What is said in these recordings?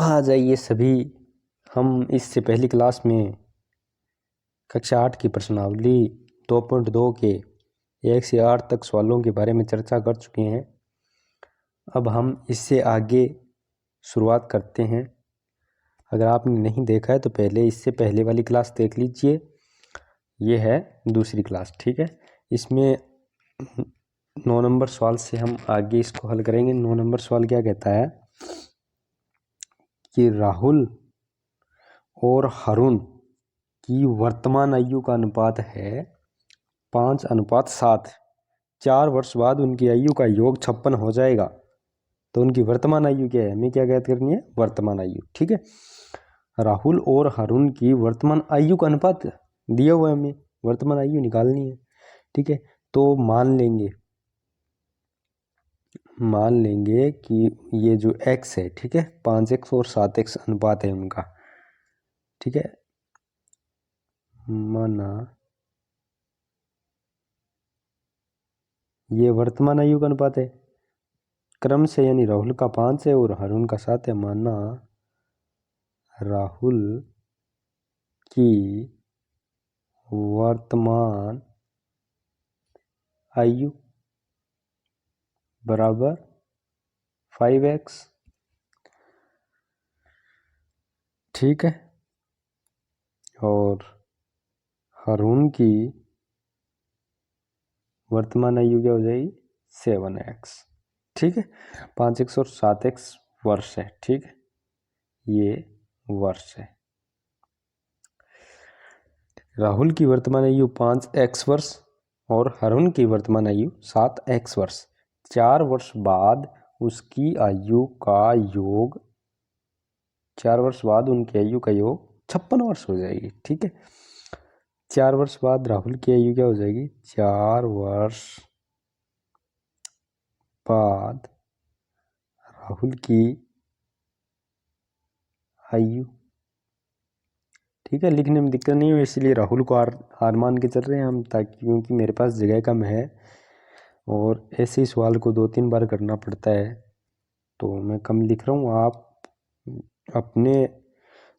आ जाइए सभी, हम इससे पहली क्लास में कक्षा 8 की प्रश्नावली 2.2 के 1 से 8 तक सवालों के बारे में चर्चा कर चुके हैं। अब हम इससे आगे शुरुआत करते हैं। अगर आपने नहीं देखा है तो पहले इससे पहले वाली क्लास देख लीजिए। ये है दूसरी क्लास, ठीक है। इसमें 9 नंबर सवाल से हम आगे इसको हल करेंगे। 9 नंबर सवाल क्या कहता है कि राहुल और हरुण की वर्तमान आयु का अनुपात है 5:7। 4 वर्ष बाद उनकी आयु का योग 56 हो जाएगा। तो उनकी वर्तमान आयु क्या है, हमें क्या ज्ञात करनी है, वर्तमान आयु, ठीक है। राहुल और हरुण की वर्तमान आयु का अनुपात दिया हुआ है, हमें वर्तमान आयु निकालनी है, ठीक है। तो मान लेंगे कि ये जो x है, ठीक है, 5x और 7x अनुपात है उनका, ठीक है। माना ये वर्तमान आयु का अनुपात है क्रम से, यानी राहुल का 5 है और हरुण का 7 है। माना राहुल की वर्तमान आयु बराबर 5x, ठीक है, और हरुण की वर्तमान आयु क्या हो जाएगी, 7x, ठीक है। 5x और 7x वर्ष है, ठीक है, ये वर्ष है। राहुल की वर्तमान आयु 5x वर्ष और हरुण की वर्तमान आयु 7x वर्ष। 4 वर्ष बाद उसकी आयु का योग, 4 वर्ष बाद उनकी आयु का योग 56 वर्ष हो जाएगी, ठीक है। 4 वर्ष बाद राहुल की आयु क्या हो जाएगी, 4 वर्ष बाद राहुल की आयु, ठीक है। लिखने में दिक्कत नहीं है, इसलिए राहुल को हार मान के चल रहे हैं हम, ताकि क्योंकि मेरे पास जगह कम है और ऐसे ही सवाल को 2-3 बार करना पड़ता है, तो मैं कम लिख रहा हूँ। आप अपने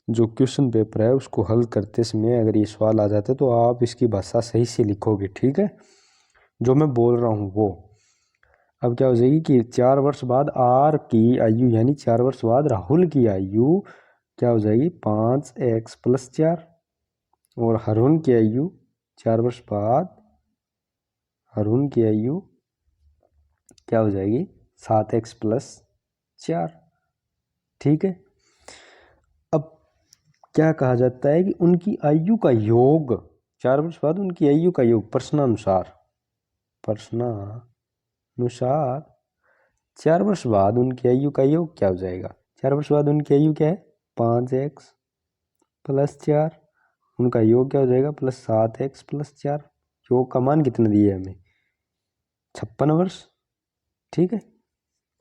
जो क्वेश्चन पेपर है उसको हल करते समय अगर ये सवाल आ जाते तो आप इसकी भाषा सही से लिखोगे, ठीक है, जो मैं बोल रहा हूँ वो। अब क्या हो जाएगी कि 4 वर्ष बाद आर की आयु, यानी 4 वर्ष बाद राहुल की आयु क्या हो जाएगी, 5x + 4, और हरुण की आयु 4 वर्ष बाद हरुण की आयु क्या हो जाएगी, 7x + 4, ठीक है। अब क्या कहा जाता है कि उनकी आयु का योग, 4 वर्ष बाद उनकी आयु का योग प्रश्नानुसार 4 वर्ष बाद उनकी आयु का योग क्या हो जाएगा। 4 वर्ष बाद उनकी आयु क्या है, 5x + 4, उनका योग क्या हो जाएगा, +7x + 4। योग का मान कितना दिया है हमें, 56 वर्ष, ठीक है,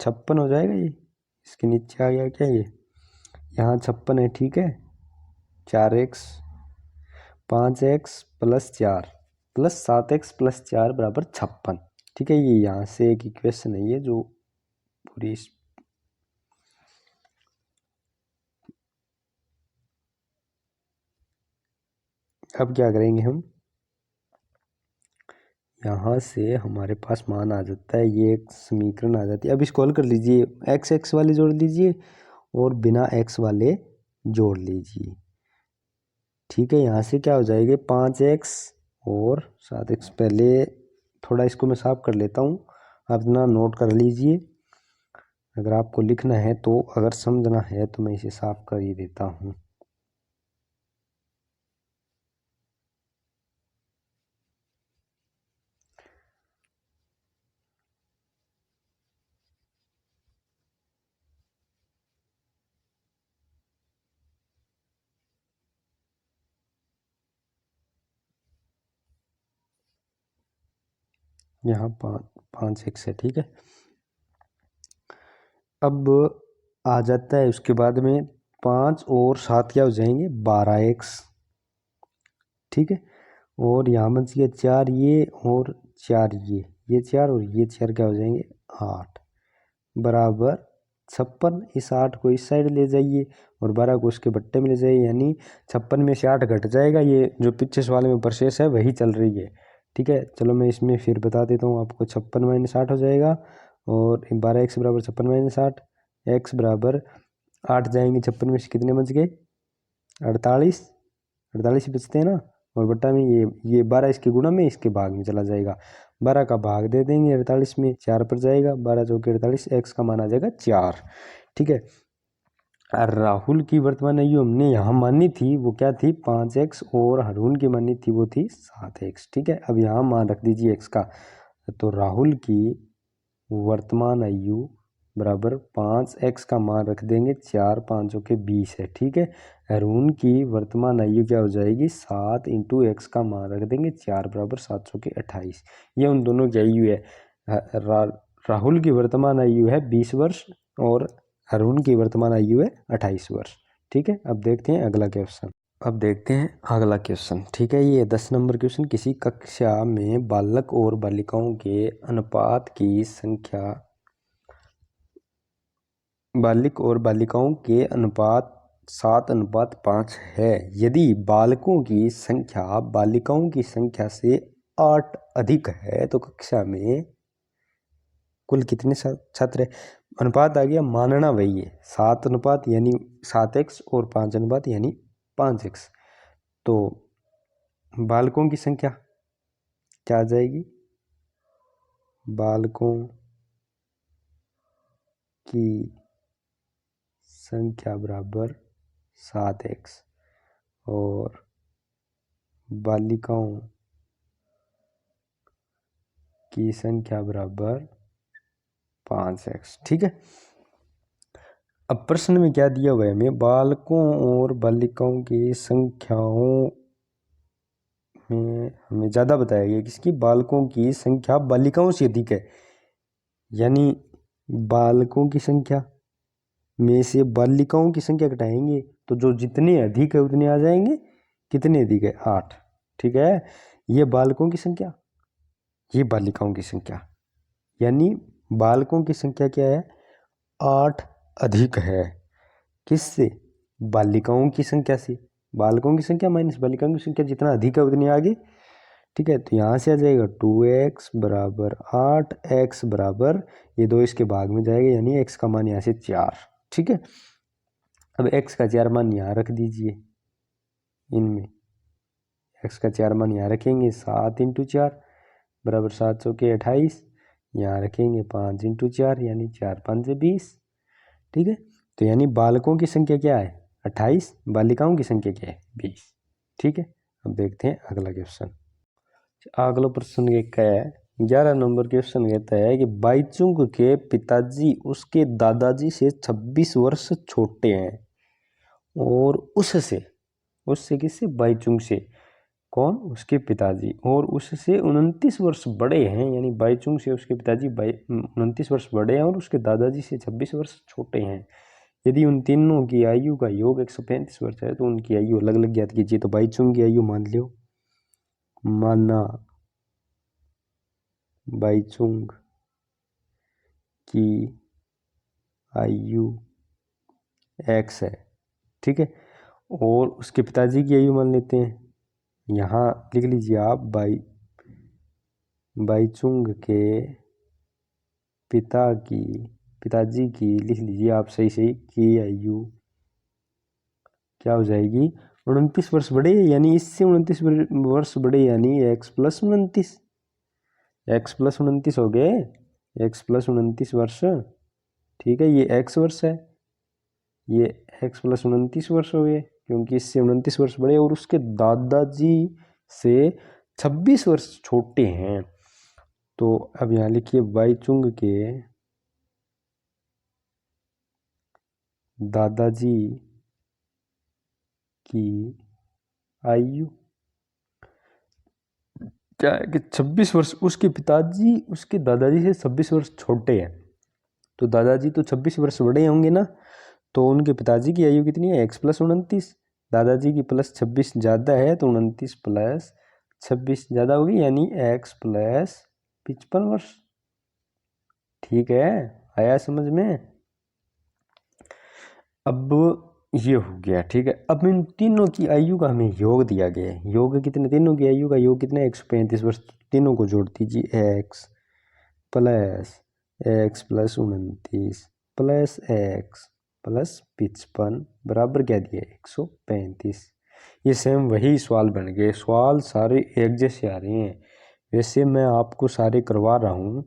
56 हो जाएगा ये। इसके नीचे आ गया क्या, ये यहाँ 56 है, ठीक है। 4x 5x + 4 + 7x + 4 बराबर 56, ठीक है। ये यहाँ से एक इक्वेशन है ये जो पूरी अब क्या करेंगे हम, यहाँ से हमारे पास मान आ जाता है, ये एक समीकरण आ जाती है। अब इसको हल कर लीजिए, x वाले जोड़ लीजिए और बिना x वाले जोड़ लीजिए, ठीक है। यहाँ से क्या हो जाएगा, 5x और 7x। पहले थोड़ा इसको मैं साफ कर लेता हूँ, आप अपना नोट कर लीजिए। अगर आपको लिखना है तो, अगर समझना है तो मैं इसे साफ कर ही देता हूँ। यहाँ 5x है, ठीक है। अब आ जाता है उसके बाद में 5 और 7 क्या हो जाएंगे, 12x, ठीक है। और यहाँ बच गया 4 ये और 4 ये 4 और ये 4 क्या हो जाएंगे, 8 बराबर 56, इस 8 को इस साइड ले जाइए और 12 को उसके बट्टे में ले जाइए, यानी 56 में से 8 घट जाएगा। ये जो पीछे सवाल में प्रोसेस है वही चल रही है। ठीक है, चलो मैं इसमें फिर बता देता हूँ आपको। 56 - 8 हो जाएगा और 12x बराबर 56 - 8, x बराबर 8 जाएंगे 56 में से कितने बच गए? 48, 48 बचते हैं ना, और बट्टा में ये 12 इसके गुणा में इसके भाग में चला जाएगा। 12 का भाग दे देंगे 48 में, 4 पर जाएगा, 12 चौके 48, x का मान आ जाएगा 4। ठीक है, और राहुल की वर्तमान आयु हमने यहाँ मानी थी, वो क्या थी? 5x, और हरून की मानी थी वो थी 7x। ठीक है, अब यहाँ मान रख दीजिए x का, तो राहुल की वर्तमान आयु बराबर 5x का मान रख देंगे, 4 5 के 20 है। ठीक है, हरून की वर्तमान आयु क्या हो जाएगी? 7 × x का मान रख देंगे, 4 बराबर 7 के 28। ये उन दोनों की आयु है। राहुल की वर्तमान आयु है 20 वर्ष और हरून की वर्तमान आयु है 28 वर्ष। ठीक है, अब देखते हैं अगला क्वेश्चन। अब देखते हैं अगला क्वेश्चन। ठीक है, ये 10 नंबर क्वेश्चन। किसी कक्षा में बालक और बालिकाओं के अनुपात की संख्या, बालक और बालिकाओं के अनुपात 7:5 है। यदि बालकों की संख्या बालिकाओं की संख्या से 8 अधिक है तो कक्षा में कुल कितने छात्र है? अनुपात आ गया, मानना वही है 7 यानी 7x और 5 यानी 5x। तो बालकों की संख्या क्या आ जाएगी? बालकों की संख्या बराबर 7x और बालिकाओं की संख्या बराबर 5x। ठीक है, अब प्रश्न में क्या दिया हुआ है हमें? बालकों और बालिकाओं की संख्याओं में हमें ज़्यादा बताया गया किसकी? बालकों की संख्या बालिकाओं से अधिक है, यानी बालकों की संख्या में से बालिकाओं की संख्या घटाएंगे तो जो जितने अधिक है उतने आ जाएंगे। कितने अधिक है? 8। ठीक है, ये बालकों की संख्या, ये बालिकाओं की संख्या, यानी बालकों की संख्या क्या है? 8 अधिक है किससे? बालिकाओं की संख्या से। बालकों की संख्या माइनस बालिकाओं की संख्या, जितना अधिक है उतनी आगे। ठीक है, तो यहाँ से आ जाएगा 2x बराबर 8, x बराबर, ये 2 इसके भाग में जाएगा, यानी x का मान यहाँ से 4। ठीक है, अब x का 4 मान यहाँ रख दीजिए, इनमें x का 4 मान यहाँ रखेंगे, 7 × 4 बराबर 7 चौके 28, यहाँ रखेंगे 5 × 4 यानी 4 5 20। ठीक है, तो यानी बालकों की संख्या क्या है? 28, बालिकाओं की संख्या क्या है? 20। ठीक है, अब देखते हैं अगला क्वेश्चन। अगला प्रश्न ये क्या है? 11 नंबर क्वेश्चन कहता है कि बाईचुंग के पिताजी उसके दादाजी से 26 वर्ष छोटे हैं और उससे किससे? बाईचुंग से। कौन? उसके पिताजी। और उससे 29 वर्ष बड़े हैं, यानी बाईचुंग से उसके पिताजी 29 वर्ष बड़े हैं और उसके दादाजी से 26 वर्ष छोटे हैं। यदि उन तीनों की आयु का योग 135 वर्ष है तो उनकी आयु अलग अलग ज्ञात कीजिए। तो बाईचुंग की आयु मान लो, माना बाईचुंग की आयु x है। ठीक है, और उसके पिताजी की आयु मान लेते हैं, यहाँ लिख लीजिए आप, बाईचुंग के पिताजी की लिख लीजिए आप सही की आयु क्या हो जाएगी? 29 वर्ष बड़े, यानी इससे 29 वर्ष बड़े, यानी x + 29, x + 29 हो गए, x + 29 वर्ष। ठीक है, ये x वर्ष है, ये x + 29 वर्ष हो गए, क्योंकि इससे 29 वर्ष बड़े और उसके दादाजी से 26 वर्ष छोटे हैं। तो अब यहाँ लिखिए बाईचुंग के दादाजी की आयु क्या है कि 26 वर्ष, उसके पिताजी उसके दादाजी से 26 वर्ष छोटे हैं, तो दादाजी तो 26 वर्ष बड़े होंगे ना, तो उनके पिताजी की आयु कितनी है? x + 29, दादाजी की +26 ज़्यादा है तो 29 + 26 ज़्यादा होगी, यानी x + 55 वर्ष। ठीक है, आया समझ में? अब ये हो गया, ठीक है। अब इन तीनों की आयु का हमें योग दिया गया है। योग कितने, तीनों की आयु का योग कितना है, 135 वर्ष। तीनों को जोड़ दीजिए, x plus 29 plus x plus 55 बराबर क्या दिया है, 135। ये सेम वही सवाल बन गए, सवाल सारे एक जैसे आ रहे हैं। वैसे मैं आपको सारे करवा रहा हूँ,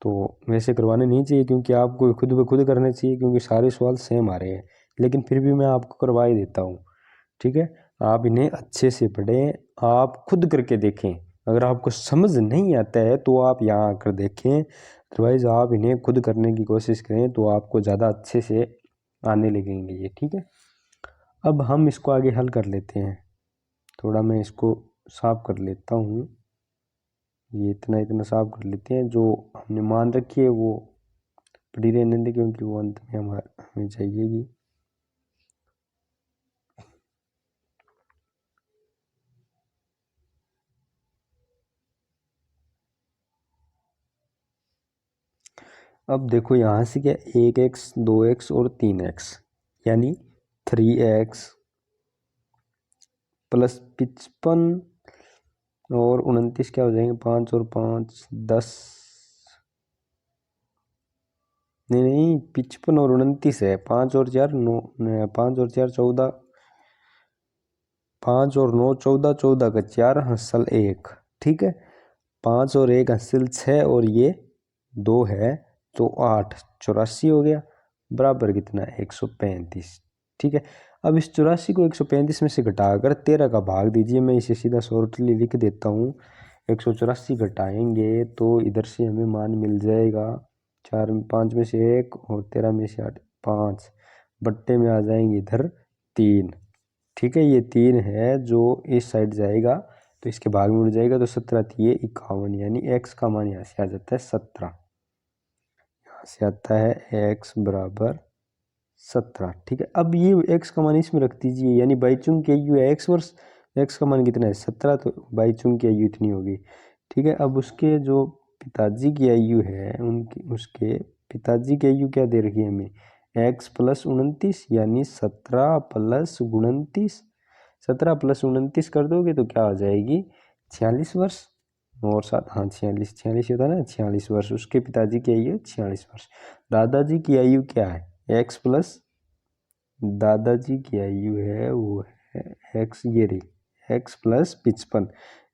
तो वैसे करवाने नहीं चाहिए क्योंकि आपको खुद ब खुद करने चाहिए, क्योंकि सारे सवाल सेम आ रहे हैं। लेकिन फिर भी मैं आपको करवा ही देता हूँ, ठीक है। आप इन्हें अच्छे से पढ़ें, आप खुद करके देखें। अगर आपको समझ नहीं आता है तो आप यहाँ आकर देखें, अदरवाइज आप इन्हें खुद करने की कोशिश करें तो आपको ज़्यादा अच्छे से आने लगेंगे ये, ठीक है। अब हम इसको आगे हल कर लेते हैं। थोड़ा मैं इसको साफ कर लेता हूँ, ये इतना इतना साफ कर लेते हैं। जो हमने मान रखी है वो पड़ी रहने दें, क्योंकि वो अंत में हमें चाहिएगी। अब देखो यहाँ से क्या, 1x 2x और 3x, यानी 3x प्लस 55 और 29 क्या हो जाएंगे, 5 और 5 10, नहीं नहीं 55 और 29 है, 5 और 4 9, 5 और 4 14, 5 और 9 14, 14 का 4 हंसल 1, ठीक है। 5 और 1 हंसल 6 और ये 2 है तो 8, 84 हो गया, बराबर कितना है, 135, ठीक है। अब इस 84 को 135 में से घटाकर 13 का भाग दीजिए। मैं इसे सीधा शॉर्टली लिख देता हूँ। 184 घटाएंगे तो इधर से हमें मान मिल जाएगा, 4 5 में से 1 और 13 में से 8, 5 बट्टे में आ जाएंगे इधर 3, ठीक है। ये 3 है जो इस साइड जाएगा तो इसके भाग में उड़ जाएगा, तो 17 ये 51, यानी x का मान यहाँ से आ जाता है 17। यहाँ से आता है x बराबर 17, ठीक है। अब ये x का मान इसमें रख दीजिए, यानी बाईचुंग की आयु है x वर्ष, x का मान कितना है 17, तो बाईचुंग की आयु इतनी होगी, ठीक है। अब उसके जो पिताजी की आयु है, उनकी उसके पिताजी की आयु क्या दे रखी है हमें, x प्लस 29, यानी 17 प्लस 29, 17 प्लस 29 कर दोगे तो क्या हो जाएगी, 46 वर्ष। और साथ हाँ 46, 46 होता है ना, 46 वर्ष उसके पिताजी की आयु है, 46 वर्ष। दादाजी की आयु क्या है, एक्स प्लस, दादाजी की आयु है वो है एक्स, ये रही एक्स प्लस 55।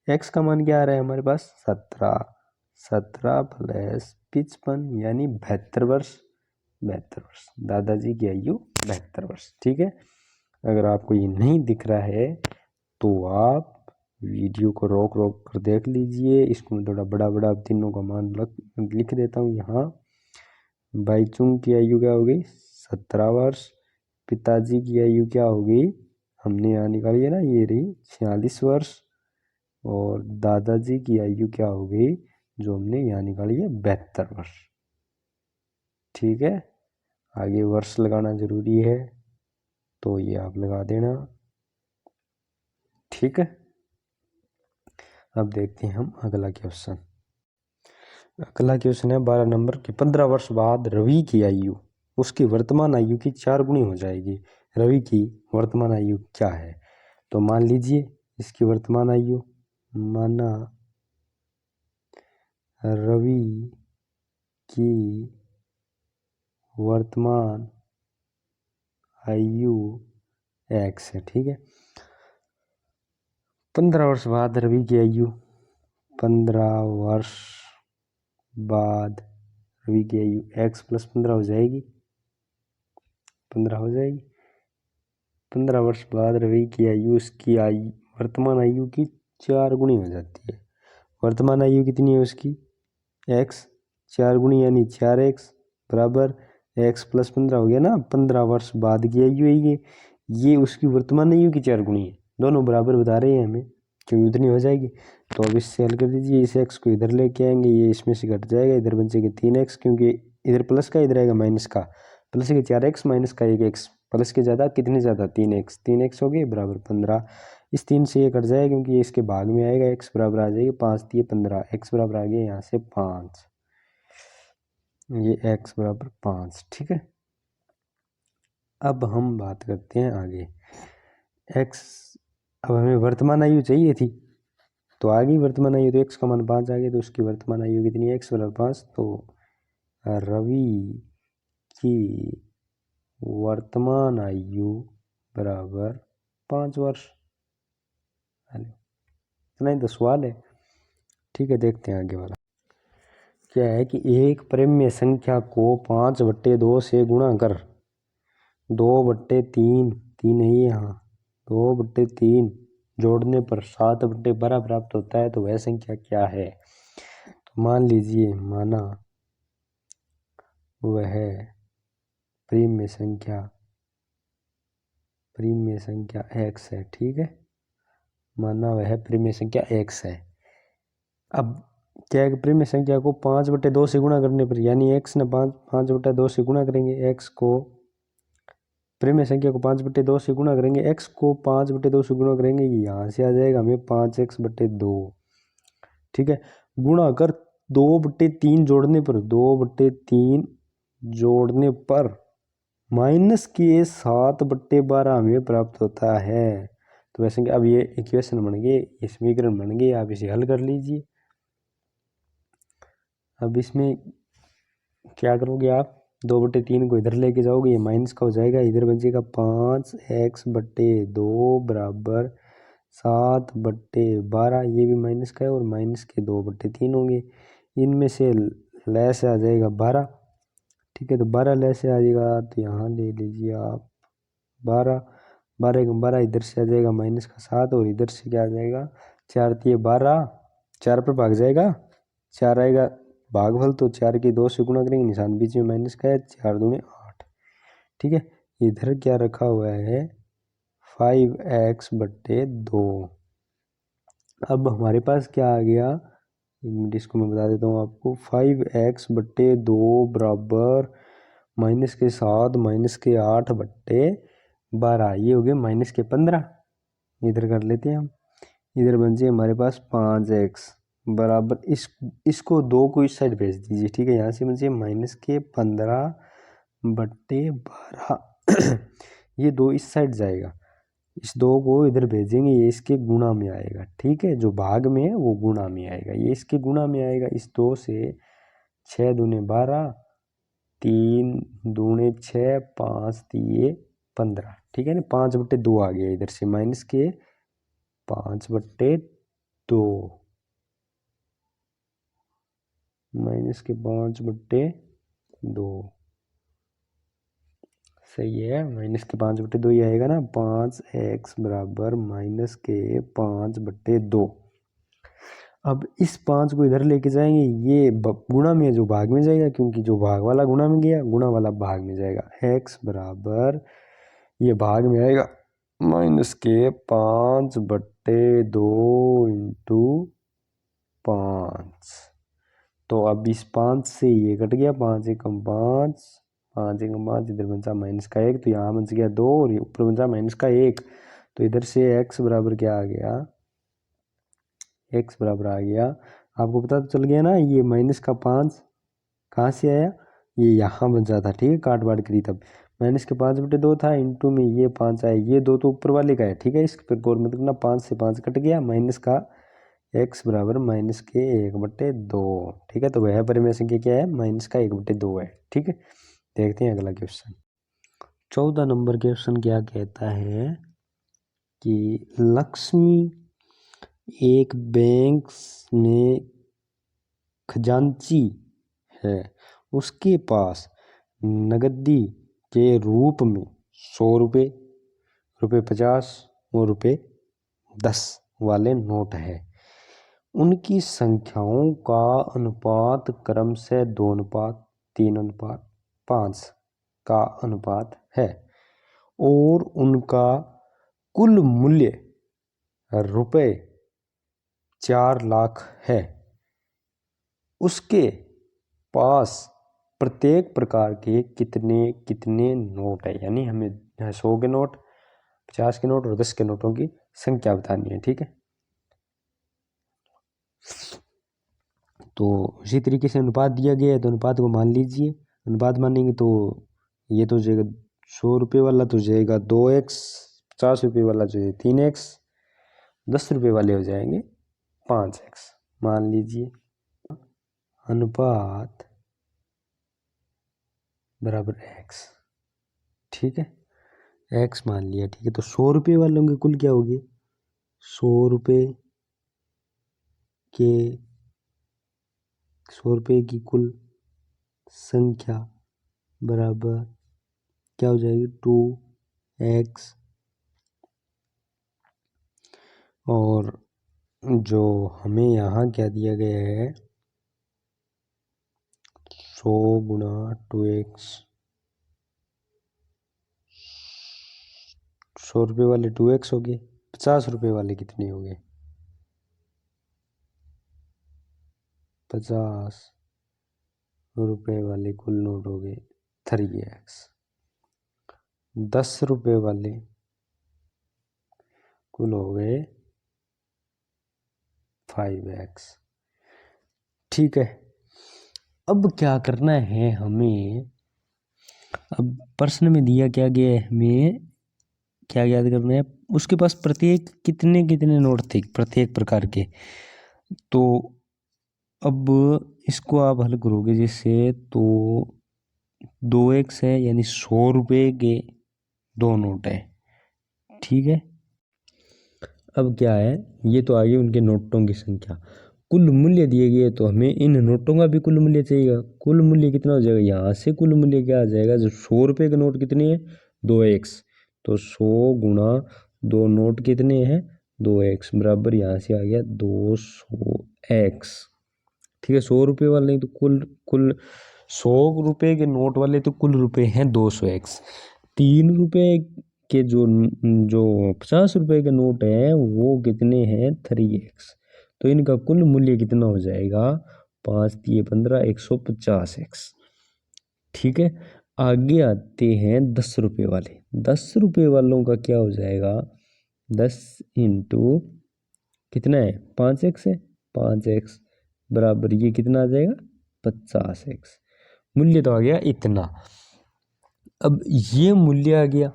एक्स का मान क्या आ रहा है हमारे पास, 17, 17 प्लस 55 यानी 72 वर्ष, 72 वर्ष। दादाजी की आयु 72 वर्ष, ठीक है। अगर आपको ये नहीं दिख रहा है तो आप वीडियो को रोक रोक कर देख लीजिए। इसको मैं थोड़ा बड़ा बड़ा तीनों का मान लिख देता हूँ यहाँ। बाईचुंग की आयु क्या होगी, 17 वर्ष। पिताजी की आयु क्या होगी, हमने यहाँ निकाली है ना, ये रही 46 वर्ष। और दादाजी की आयु क्या होगी, जो हमने यहाँ निकाली है 72 वर्ष, ठीक है। आगे वर्ष लगाना जरूरी है तो ये आप लगा देना, ठीक है। अब देखते हैं हम अगला क्वेश्चन। अगला क्वेश्चन है 12 नंबर की, 15 वर्ष बाद रवि की आयु उसकी वर्तमान आयु की 4 गुनी हो जाएगी। रवि की वर्तमान आयु क्या है, तो मान लीजिए इसकी वर्तमान आयु, माना रवि की वर्तमान आयु x है, ठीक है। 15 वर्ष बाद रवि की आयु, 15 वर्ष बाद रवि की आयु x प्लस 15 हो जाएगी, 15 हो जाएगी। 15 वर्ष बाद रवि की आयु उसकी आयु वर्तमान आयु की 4 गुनी हो जाती है। वर्तमान आयु कितनी है उसकी, x 4 गुनी यानी 4x बराबर x प्लस 15 हो गया ना। 15 वर्ष बाद की आयु है ये उसकी वर्तमान आयु की 4 गुनी है, दोनों बराबर बता रहे हैं हमें, क्योंकि उतनी हो जाएगी। तो अब इससे हल कर दीजिए, इस x को इधर लेके आएंगे, ये इसमें से घट जाएगा, इधर बचेगा 3x, क्योंकि इधर प्लस का इधर आएगा माइनस का, प्लस के 4x माइनस का 1x, प्लस के ज़्यादा कितने ज़्यादा 3x, 3x हो गए बराबर 15। इस 3 से ये कट जाएगा क्योंकि ये इसके भाग में आएगा, x बराबर आ जाएगी 5 दिए 15, x बराबर आ गया यहाँ से 5, ये x बराबर 5, ठीक है। अब हम बात करते हैं आगे। एक्स, अब हमें वर्तमान आयु चाहिए थी, तो आ गई वर्तमान आयु। तो एक्स का मान 5 आ गया, तो उसकी वर्तमान आयु कितनी है? एक्स बराबर 5। तो रवि की वर्तमान आयु बराबर 5 वर्ष। इतना ही तो सवाल है। ठीक है, देखते हैं आगे वाला क्या है कि एक परिमेय संख्या को 5/2 से गुणा कर 2/3, 3 है ये यहाँ, 2/3 जोड़ने पर 7/12 प्राप्त होता है, तो वह संख्या क्या है? तो मान लीजिए, माना वह परिमेय संख्या x है। ठीक है, माना वह परिमेय संख्या x है। अब क्या है कि परिमेय संख्या को 5/2 से गुणा करने पर, यानी x ने 5/2 से गुणा करेंगे, x को परिमेय संख्या को 5/2 से गुणा करेंगे, x को 5/2 से गुणा करेंगे, यहाँ से आ जाएगा हमें 5x/2। ठीक है, गुणा कर 2/3 जोड़ने पर, 2/3 जोड़ने पर माइनस के 7/12 हमें प्राप्त होता है। तो वैसे कि अब ये इक्वेशन बन गई, ये समीकरण बन गई, आप इसे हल कर लीजिए। अब इसमें क्या करोगे आप? 2/3 को इधर लेके जाओगे, ये माइनस का हो जाएगा, इधर बचेगा 5x/2 बराबर 7/12। ये भी माइनस का है और माइनस के 2/3 होंगे, इनमें से लेस आ जाएगा 12। ठीक है, तो 12 लेस से आ जाएगा, तो यहाँ ले लीजिए आप 12, 12 इधर से आ जाएगा माइनस का 7, और इधर से क्या आ जाएगा? 4 3 12, 4 पर भाग जाएगा, 4 आएगा भागफल, तो 4 की 2 से गुणा करेंगे, निशान बीच में माइनस का है, 4 दूनी 8। ठीक है, इधर क्या रखा हुआ है? 5x/2। अब हमारे पास क्या आ गया? इसको मैं बता देता हूँ आपको। 5x/2 बराबर माइनस के 7 माइनस के 8/12, ये हो गए माइनस के 15। इधर कर लेते हैं हम, इधर बन जाए हमारे पास 5x बराबर, इसको 2 को इस साइड भेज दीजिए। ठीक है, यहाँ से बन जाए माइनस के 15/12 ये 2 इस साइड जाएगा, इस 2 को इधर भेजेंगे, ये इसके गुणा में आएगा। ठीक है, जो भाग में है वो गुणा में आएगा, ये इसके गुणा में आएगा। इस 2 से 6 दूने 12, 3 दूने 6, 5 3 15। ठीक है ना, 5/2 आ गया इधर से, माइनस के 5/2, माइनस के 5/2 सही है, माइनस के 5/2 ही आएगा ना। 5x बराबर माइनस के 5/2। अब इस 5 को इधर लेके जाएंगे, ये गुणा में जो भाग में जाएगा, क्योंकि जो भाग वाला गुणा में गया, गुणा वाला भाग में जाएगा। x बराबर ये भाग में आएगा माइनस के 5/2 इंटू 5। तो अब इस 5 से ये कट गया, 5 एकम 5, 5 एकम 5, इधर बचा माइनस का 1, तो यहाँ बच गया 2, और ये ऊपर बचा माइनस का 1। तो इधर से x बराबर क्या आ गया? x बराबर आ गया, आपको पता तो चल गया ना, ये माइनस का 5 कहाँ से आया? ये यहाँ बचा था। ठीक है, काट बाट करी तब माइनस के 5/2 था, इंटू में ये 5 आया, ये 2 तो ऊपर वाले का है। ठीक है, इसके पर मतलब ना 5 से 5 कट गया, माइनस का x बराबर माइनस के 1/2। ठीक है, तो वह परिमेय संख्या क्या है? माइनस का 1/2 है। ठीक है, देखते हैं अगला क्वेश्चन। 14 नंबर क्वेश्चन क्या कहता है कि लक्ष्मी एक बैंक में खजांची है, उसके पास नगदी के रूप में 100 रुपये, रुपये 50 और रुपये 10 वाले नोट है। उनकी संख्याओं का अनुपात क्रमशः 2:3, 3:5 का अनुपात है, और उनका कुल मूल्य रुपये 4 लाख है। उसके पास प्रत्येक प्रकार के कितने कितने नोट है? यानी हमें 100 के नोट, 50 के नोट और 10 के नोटों की संख्या बतानी है। ठीक है, तो उसी तरीके से अनुपात दिया गया है, तो अनुपात को मान लीजिए। अनुपात मानेंगे तो ये तो हो जाएगा 100 रुपये वाला तो जाएगा 2x, 50 रुपये वाला जो है 3x, 10 रुपये वाले हो जाएंगे 5x। मान लीजिए अनुपात बराबर x, ठीक है, x मान लिया, ठीक है। तो 100 रुपये वालों के कुल क्या होगी, 100 रुपये के 100 रुपये की कुल संख्या बराबर क्या हो जाएगी 2x, और जो हमें यहाँ क्या दिया गया है 100 गुणा 2x, 100 रुपये वाले 2x हो गए, 50 रुपये वाले कितने हो गए, 50 रुपये वाले कुल नोट हो गए 3x, 10 रुपये वाले कुल हो गए 5x, ठीक है। अब क्या करना है हमें, अब प्रश्न में दिया क्या गया है, हमें क्या याद करना है, उसके पास प्रत्येक कितने कितने नोट थे प्रत्येक प्रकार के। तो अब इसको आप हल करोगे जैसे, तो 2x है यानी 100 रुपये के 2 नोट है, ठीक है। अब क्या है, ये तो आ गई उनके नोटों की संख्या, कुल मूल्य दिए गए, तो हमें इन नोटों का भी कुल मूल्य चाहिए। कुल मूल्य कितना हो जाएगा, यहाँ से कुल मूल्य क्या आ जाएगा, जो 100 रुपये के नोट कितने हैं 2x, तो 100 गुणा 2 नोट कितने हैं 2x, बराबर यहाँ से आ गया 200x, ठीक है। 100 रुपये वाले नहीं तो कुल कुल 100 रुपये के नोट वाले तो कुल रुपये हैं 200x, 3 रुपये के जो जो 50 रुपये के नोट हैं वो कितने हैं 3x, तो इनका कुल मूल्य कितना हो जाएगा 5 × 15 150x, ठीक है। आगे आते हैं 10 रुपये वाले, 10 रुपये वालों का क्या हो जाएगा, 10 इंटू कितना है 5x है, 5x बराबर ये कितना आ जाएगा 50x, मूल्य तो आ गया इतना। अब ये मूल्य आ गया,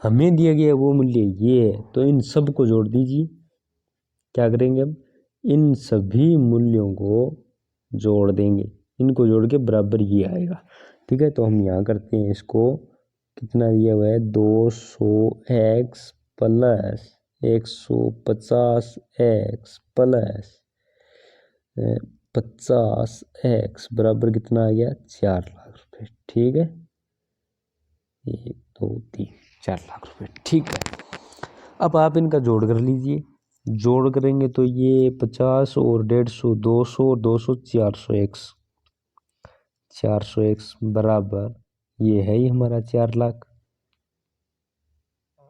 हमें दिया गया वो मूल्य ये है, तो इन सब को जोड़ दीजिए। क्या करेंगे, हम इन सभी मूल्यों को जोड़ देंगे, इनको जोड़ के बराबर ये आएगा, ठीक है। तो हम यहाँ करते हैं इसको, कितना दिया हुआ है 200x plus 150x plus 50x बराबर कितना आ गया 4 लाख रुपए, ठीक है। 1 2 3 4 लाख रुपए, ठीक है। अब आप इनका जोड़ कर लीजिए, जोड़ करेंगे तो ये 50 और 150 200 और 200 400x, 400x बराबर ये है ही हमारा 4 लाख,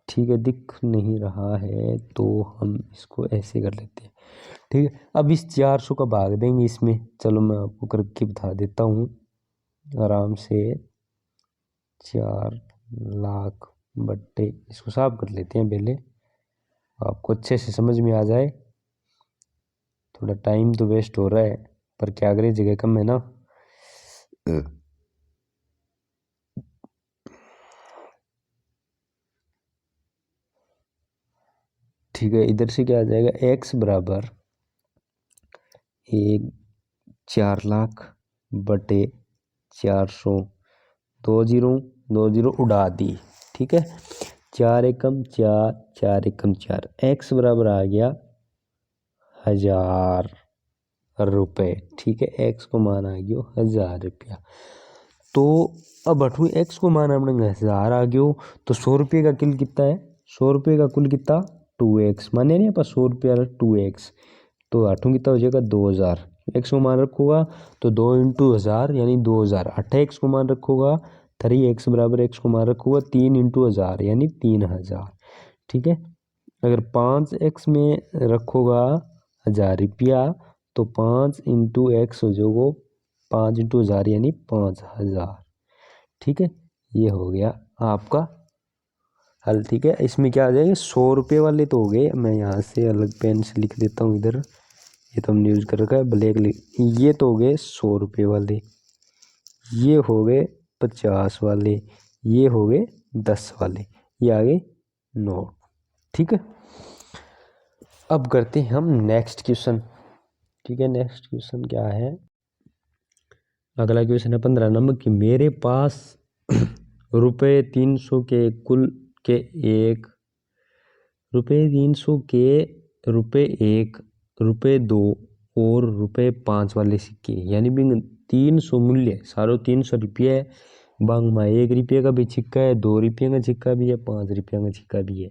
ठीक है। दिख नहीं रहा है तो हम इसको ऐसे कर लेते हैं, ठीक है। अब इस 400 का भाग देंगे इसमें, चलो मैं आपको करके बता देता हूँ आराम से, 4 लाख बट्टे, इसको साफ कर लेते हैं पहले, आपको अच्छे से समझ में आ जाए। थोड़ा टाइम तो वेस्ट हो रहा है पर क्या करें, जगह कम है ना। ठीक है, इधर से क्या आ जाएगा x बराबर 4 लाख बटे 400, 2 जीरो उड़ा दी, ठीक है। 4 एकम 4, 4 एकम 4, x बराबर आ गया 1000 रुपये, ठीक है। x को मान आ गया 1000 रुपया, तो अब अठू x को मान अपने 1000 आ गयो, तो 100 रुपये का कुल कितना है, 100 रुपये का कुल कितना 2x, माने नहीं पर 100 रुपया 2x, तो अठू कितना हो जाएगा 2000, x को मान रखोगा तो 2 × 1000 यानी 2000, 8x को मान रखोगा 3x बराबर x को मान रखोगा 3 × 1000 यानी 3000, ठीक है। अगर 5x में रखोगा 1000 रुपया तो 5 × x हो जाएगा 5 × 1000 यानी 5000, ठीक है। ये हो गया आपका हल, ठीक है। इसमें क्या आ जाएगा 100 रुपये वाले तो हो गए, मैं यहाँ से अलग पेन से लिख देता हूँ इधर, ये तो हमने यूज़ कर रखा है ब्लैक, ये तो हो गए 100 रुपये वाले, ये हो गए 50 वाले, ये हो गए 10 वाले, ये आ गए नोट। ठीक है, अब करते हैं हम नेक्स्ट क्वेश्चन। ठीक है, नेक्स्ट क्वेश्चन क्या है, अगला क्वेश्चन है 15 नंबर की, मेरे पास रुपये 300 के कुल के एक रुपये 300 के रुपये 1 रुपये 2 और रुपये 5 वाले सिक्के, यानी भी 300 मूल्य सारो 300 रुपये है। बांग में 1 रुपये का भी सिक्का है, 2 रुपये का सिक्का भी है, 5 रुपये का सिक्का भी है।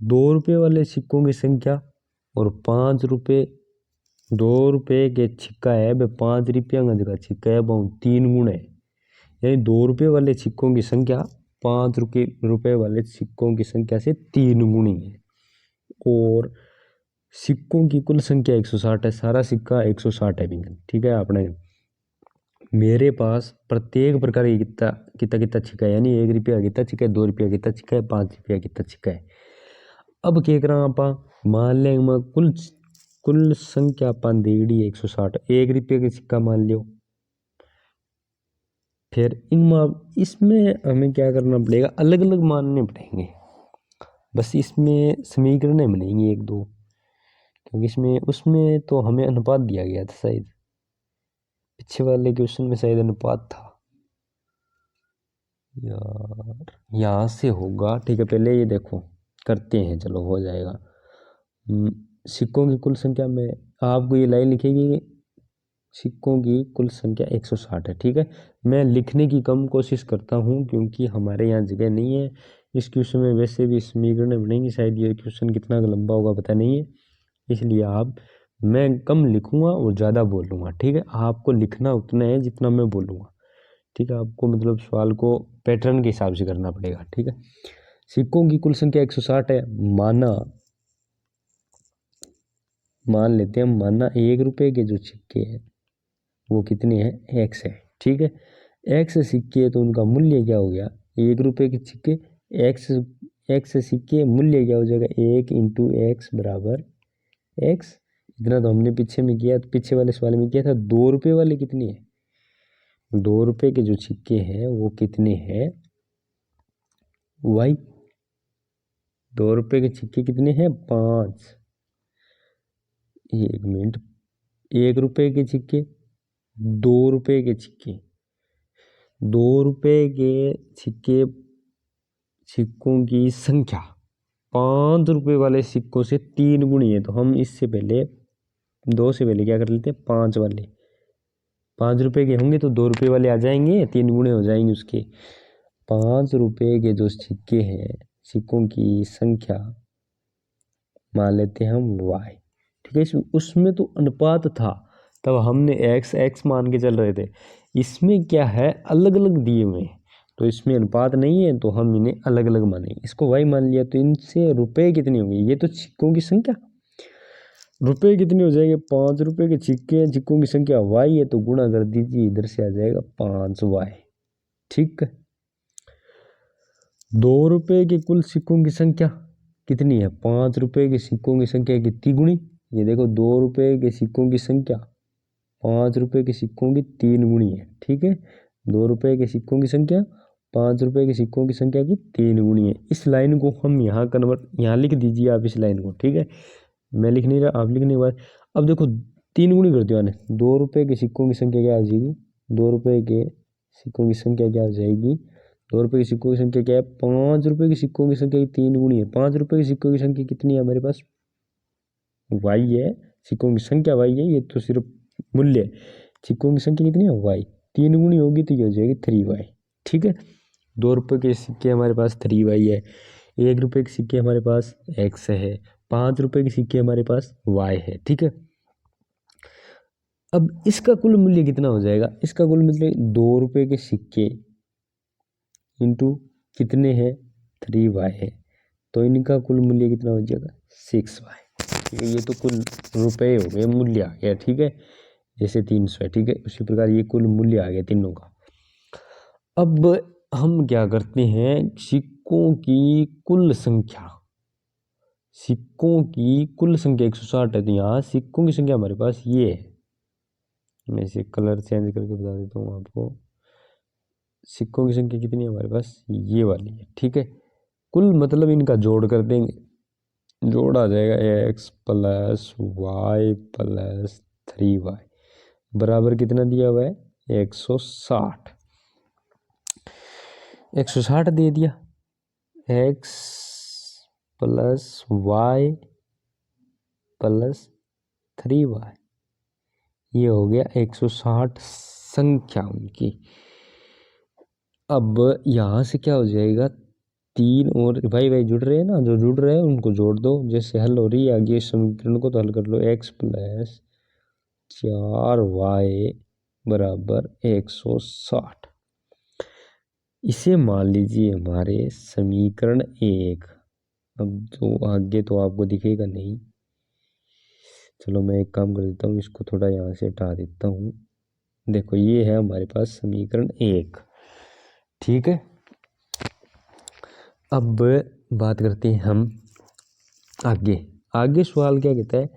2 रुपये वाले सिक्कों की संख्या और 5 रुपये 2 रुपये के सिक्का है वह 5 रुपये का जगह सिक्का है वह 3 गुण है, यानी 2 रुपये वाले सिक्कों की संख्या 5 रुपये वाले सिक्कों की संख्या से 3 गुणी है। और सिक्कों की कुल संख्या 160 है, सारा सिक्का 160 है भी। ठीक है, आपने मेरे पास प्रत्येक प्रकार की कितना कितना कितना सिक्का है, यानी 1 रुपया कितना सिक्का है, 2 रुपया कितना सिक्का है, 5 रुपया कितना सिक्का है। अब क्या करा आप मान लेंगे कुल संख्या अपन देड़ी 160, 1 रुपये का सिक्का मान लियो। फिर इसमें हमें क्या करना पड़ेगा, अलग अलग मानने पड़ेंगे, बस इसमें समीकरण बनेंगे 1 2, क्योंकि इसमें उसमें तो हमें अनुपात दिया गया था शायद, पीछे वाले क्वेश्चन में शायद अनुपात था यार, यहाँ से होगा। ठीक है, पहले ये देखो करते हैं, चलो हो जाएगा। सिक्कों की कुल संख्या में आपको ये लाइन लिखेगी, सिक्कों की कुल संख्या 160 है। ठीक है, मैं लिखने की कम कोशिश करता हूँ क्योंकि हमारे यहाँ जगह नहीं है। इस क्वेश्चन में वैसे भी समीकरण बनेंगी, शायद ये क्वेश्चन कितना लंबा होगा पता नहीं है, इसलिए मैं कम लिखूंगा और ज़्यादा बोलूँगा। ठीक है, आपको लिखना उतना है जितना मैं बोलूँगा। ठीक है, आपको मतलब सवाल को पैटर्न के हिसाब से करना पड़ेगा। ठीक है, सिक्कों की कुल संख्या 160 है, मान लेते हैं, माना 1 रुपये के जो सिक्के हैं वो कितने हैं, x है। ठीक है, x सिक्के तो उनका मूल्य क्या हो गया, 1 रुपये के सिक्के x सिक्के मूल्य क्या हो जाएगा, 1 इंटू एक्स बराबर x। इतना तो हमने पीछे में किया, पीछे वाले सवाल में किया था। 2 रुपये वाले कितने हैं, 2 रुपये के जो सिक्के हैं वो कितने हैं y, 2 रुपये के सिक्के कितने हैं 5। 1 मिनट, 1 रुपये के सिक्के, 2 रुपये के सिक्के, 2 रुपये के सिक्कों की संख्या 5 रुपये वाले सिक्कों से 3 गुणी है। तो हम इससे पहले 2 से पहले क्या कर लेते हैं, 5 वाले, 5 रुपये के होंगे तो 2 रुपये वाले आ जाएंगे, 3 गुणे हो जाएंगे उसके। 5 रुपये के जो सिक्के हैं, सिक्कों की संख्या मान लेते हैं हम y। ठीक है, उसमें तो अनुपात था, तब हमने x मान के चल रहे थे। इसमें क्या है, अलग अलग दिए हुए हैं, तो इसमें अनुपात नहीं है तो हम इन्हें अलग अलग मानेंगे। इसको y मान लिया तो इनसे रुपए कितने होंगे, ये तो सिक्कों की संख्या, रुपए कितने हो जाएंगे, 5 रुपये के सिक्के हैं, सिक्कों की संख्या y है तो गुणा कर दीजिए, इधर से आ जाएगा 5y। ठीक है, 2 रुपये के कुल सिक्कों की संख्या कितनी है, 5 रुपये के सिक्कों की संख्या कितनी गुणी, ये देखो 2 रुपये के सिक्कों की संख्या 5 रुपये के सिक्कों की 3 गुणी है। ठीक है, 2 रुपये के सिक्कों की संख्या 5 रुपये के सिक्कों की संख्या की 3 गुणी है। इस लाइन को हम यहाँ यहाँ लिख दीजिए आप इस लाइन को। ठीक है, मैं लिख नहीं रहा, आप लिखने के बाद अब देखो 3 गुणी कर दिया, 2 रुपये के सिक्कों की संख्या क्या आ जाएगी, 2 रुपये के सिक्कों की संख्या क्या आ जाएगी, 2 रुपये के सिक्कों की संख्या क्या है, 5 रुपये के सिक्कों की संख्या की 3 गुणी है। 5 रुपये के सिक्कों की संख्या कितनी है हमारे पास, वाई है, सिक्कों की संख्या वाई है, ये तो सिर्फ मूल्य, सिक्कों की संख्या कितनी है वाई, 3 गुणी होगी तो ये हो जाएगी 3y। ठीक है, 2 रुपये के सिक्के हमारे पास 3y है, 1 रुपये के सिक्के हमारे पास x है, 5 रुपये के सिक्के हमारे पास y है। ठीक है, अब इसका कुल मूल्य कितना हो जाएगा, इसका कुल मूल्य 2 रुपये के सिक्के इंटू कितने हैं 3y है, तो इनका कुल मूल्य कितना हो जाएगा 6y। ये तो कुल रुपए हो गए, मूल्य आ गया। ठीक है, जैसे 300 है। ठीक है, उसी प्रकार ये कुल मूल्य आ गया तीनों का। अब हम क्या करते हैं, सिक्कों की कुल संख्या, सिक्कों की कुल संख्या 160 है, तो यहाँ सिक्कों की संख्या हमारे पास ये है। मैं इसे कलर चेंज करके बता देता हूँ आपको, सिक्कों की संख्या कितनी है हमारे पास, ये वाली है, ठीक है। कुल मतलब इनका जोड़ कर देंगे, जोड़ आ जाएगा x plus Y plus 3y बराबर कितना दिया हुआ है 160। 160 दे दिया, x plus Y plus 3y, ये हो गया 160 संख्या उनकी। अब यहाँ से क्या हो जाएगा, 3 और भाई भाई जुड़ रहे हैं ना, जो जुड़ रहे हैं उनको जोड़ दो, जैसे हल हो रही है आगे समीकरण को तो हल कर लो। एक्स प्लस 4y बराबर 160, इसे मान लीजिए हमारे समीकरण 1। अब तो आगे तो आपको दिखेगा नहीं, चलो मैं एक काम कर देता हूँ, इसको थोड़ा यहाँ से हटा देता हूँ। देखो ये है हमारे पास समीकरण 1, ठीक है। अब बात करते हैं हम आगे। आगे सवाल क्या कहता है,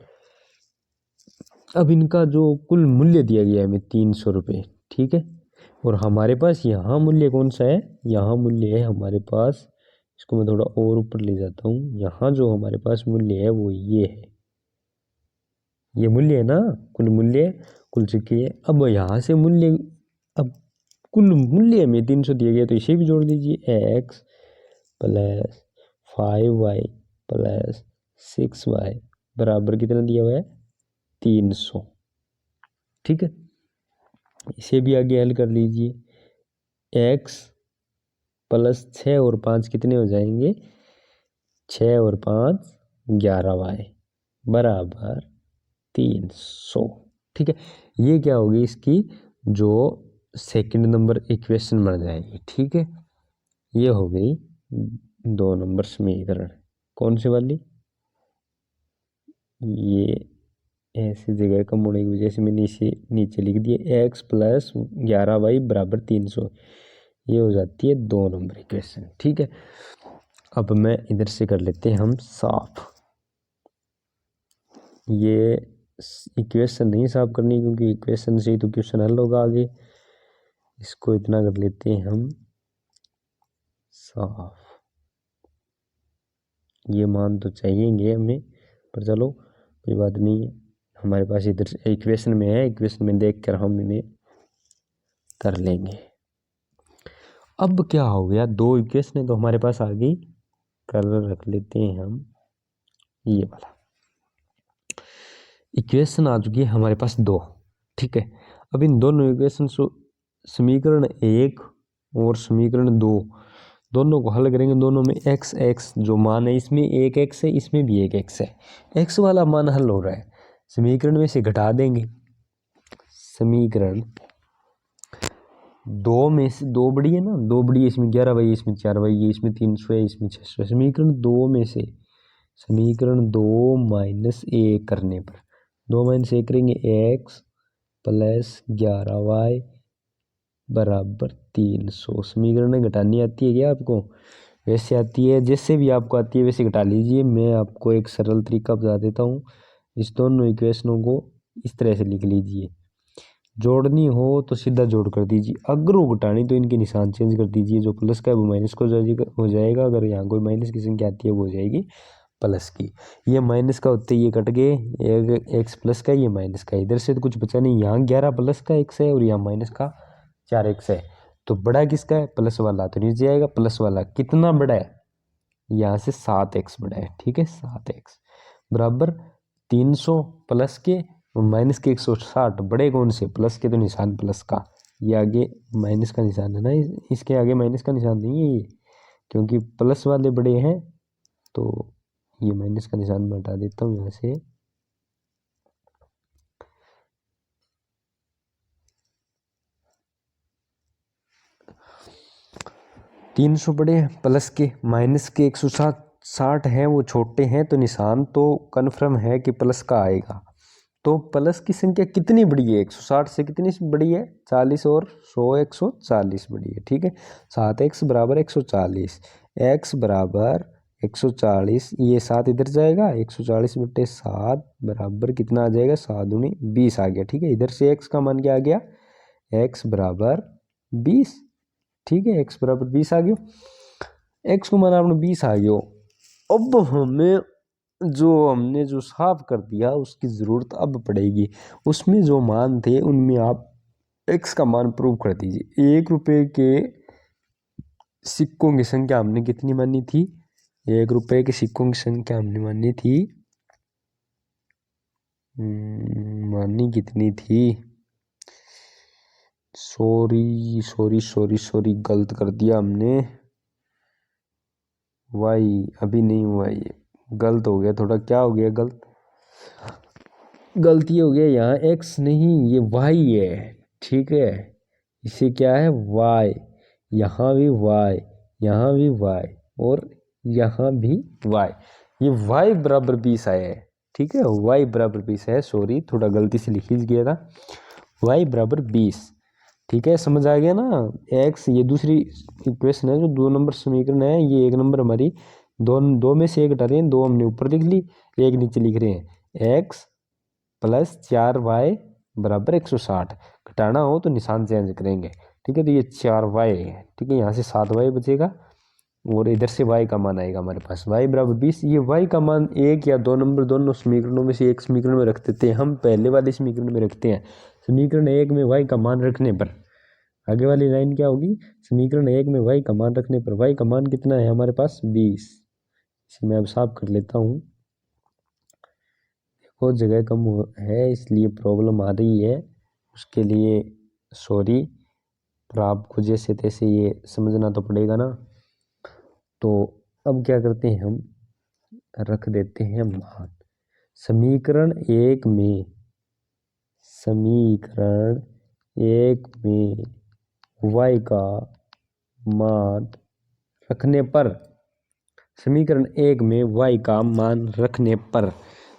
अब इनका जो कुल मूल्य दिया गया है हमें 300 रुपये, ठीक है। और हमारे पास यहाँ मूल्य कौन सा है, यहाँ मूल्य है हमारे पास, इसको मैं थोड़ा और ऊपर ले जाता हूँ। यहाँ जो हमारे पास मूल्य है वो ये है, ये मूल्य है ना, कुल मूल्य कुल सिक्के। अब यहाँ से मूल्य, अब कुल मूल्य में 300 दिया गया तो इसे भी जोड़ दीजिए, x plus 5y plus 6y बराबर कितना दिया हुआ है 300, ठीक है। इसे भी आगे हल कर लीजिए, x प्लस 6 और 5 कितने हो जाएंगे, 6 और 5 11y बराबर 300, ठीक है। ये क्या होगी इसकी जो सेकंड नंबर इक्वेशन बन जाएगी, ठीक है। ये हो गई 2 नंबर समीकरण, कौन सी वाली, ये ऐसी जगह कम होने की वजह से मैंने इसे नीचे लिख दिया, एक्स प्लस 11y बराबर 300, ये हो जाती है 2 नंबर इक्वेशन, ठीक है। अब मैं इधर से कर लेते हैं हम साफ, ये इक्वेशन नहीं साफ करनी क्योंकि इक्वेशन से ही तो क्वेश्चन हल होगा आगे। इसको इतना कर लेते हैं हम साफ, ये मान तो चाहिए हमें, पर चलो कोई बात नहीं है, हमारे पास इधर से इक्वेशन में है, इक्वेशन में देख कर हम इन्हें कर लेंगे। अब क्या हो गया, 2 इक्वेशन तो हमारे पास आ गई, कलर रख लेते हैं हम ये वाला, इक्वेशन आ चुकी है हमारे पास 2, ठीक है। अब इन दोनों इक्वेशन समीकरण 1 और समीकरण 2 दोनों को हल करेंगे। दोनों में एक्स एक्स जो मान है, इसमें एक एक्स है, इसमें भी एक एक्स है, एक्स वाला मान हल हो रहा है, समीकरण में से घटा देंगे। समीकरण 2 में से 2 बड़ी है ना, 2 बड़ी है, इसमें 11y, इसमें 4y, इसमें 300 है, इसमें 600 है। समीकरण 2 में से समीकरण 2 माइनस 1 करने पर, 2 माइनस 1 करेंगे, एक्स प्लस 11y बराबर 300। समीकरण में घटानी आती है क्या आपको, वैसे आती है, जैसे भी आपको आती है वैसे घटा लीजिए। मैं आपको एक सरल तरीका बता देता हूँ, इस दोनों इक्वेशनों को इस तरह से लिख लीजिए, जोड़नी हो तो सीधा जोड़ कर दीजिए, अगर वो घटानी तो इनके निशान चेंज कर दीजिए, जो प्लस का है वो माइनस को हो जाएगा, अगर यहाँ कोई माइनस की संख्या आती है वो हो जाएगी प्लस की। ये माइनस का होते ये कट गए, एक एक्स प्लस का, ये माइनस का, इधर से तो कुछ बचा नहीं, यहाँ 11 प्लस का एक्स है और यहाँ माइनस का 4 एक्स है, तो बड़ा किसका है, प्लस वाला, तो नीचे आएगा प्लस वाला, कितना बड़ा है, यहाँ से 7 एक्स बड़ा है, ठीक है। 7 एक्स बराबर 300 प्लस के और माइनस के 160, बड़े कौन से, प्लस के, तो निशान प्लस का, ये आगे माइनस का निशान है ना, इसके आगे माइनस का निशान नहीं है ये, क्योंकि प्लस वाले बड़े हैं, तो ये माइनस का निशान मैं हटा देता हूँ यहाँ से। 300 बड़े हैं, प्लस के माइनस के 160 हैं वो छोटे हैं, तो निशान तो कन्फर्म है कि प्लस का आएगा। तो प्लस की संख्या कितनी बड़ी है, 160 से कितनी बड़ी है, 40, और 100 140 बड़ी है, ठीक है। 7 एक्स बराबर 140, एक्स बराबर 140, ये 7 इधर जाएगा, 140 बटे 7 बराबर कितना आ जाएगा, 7 दूनी 20 आ गया, ठीक है। इधर से एक्स का मान क्या आ गया, एक्स बराबर 20, ठीक है, x बराबर 20 आ गयो, x को मान आपने 20 आ गयो। अब हमें हमने जो साफ कर दिया उसकी ज़रूरत अब पड़ेगी, उसमें जो मान थे उनमें आप x का मान प्रूव कर दीजिए। 1 रुपये के सिक्कों की संख्या हमने कितनी मानी थी? 1 रुपये के सिक्कों की संख्या हमने मानी थी, मानी कितनी थी? सॉरी गलत कर दिया हमने। वाई अभी नहीं हुआ, ये गलत हो गया थोड़ा। क्या हो गया गलती हो गया यहाँ, x नहीं ये y है। ठीक है, इसे क्या है y, यहाँ भी y, यहाँ भी y और यहाँ भी y। ये y बराबर 20 आया है। ठीक है, y बराबर 20 है, सॉरी थोड़ा गलती से लिख ही गया था, y बराबर 20। ठीक है, समझ आ गया ना। x ये दूसरी इक्वेशन है, जो 2 नंबर समीकरण है, ये 1 नंबर हमारी दो में से एक हटा रहे हैं, 2 हमने ऊपर लिख ली, 1 नीचे लिख रहे हैं। x प्लस 4y बराबर 160, घटाना हो तो निशान चेंज करेंगे। ठीक है, तो ये 4y है। ठीक है, यहाँ से 7y बचेगा और इधर से y का मान आएगा हमारे पास, y बराबर 20। ये y का मान 1 या 2 नंबर दोनों समीकरणों में से एक समीकरण में रख देते हैं। हम पहले वाले समीकरण में रखते हैं, समीकरण 1 में y का मान रखने पर आगे वाली लाइन क्या होगी? समीकरण 1 में y का मान रखने पर y का मान कितना है हमारे पास? 20। इसे मैं अब साफ कर लेता हूँ। देखो जगह कम है इसलिए प्रॉब्लम आ रही है, उसके लिए सॉरी, पर आपको जैसे तैसे ये समझना तो पड़ेगा ना। तो अब क्या करते हैं, हम रख देते हैं मान समीकरण 1 में, y का मान रखने पर, समीकरण 1 में y का मान रखने पर,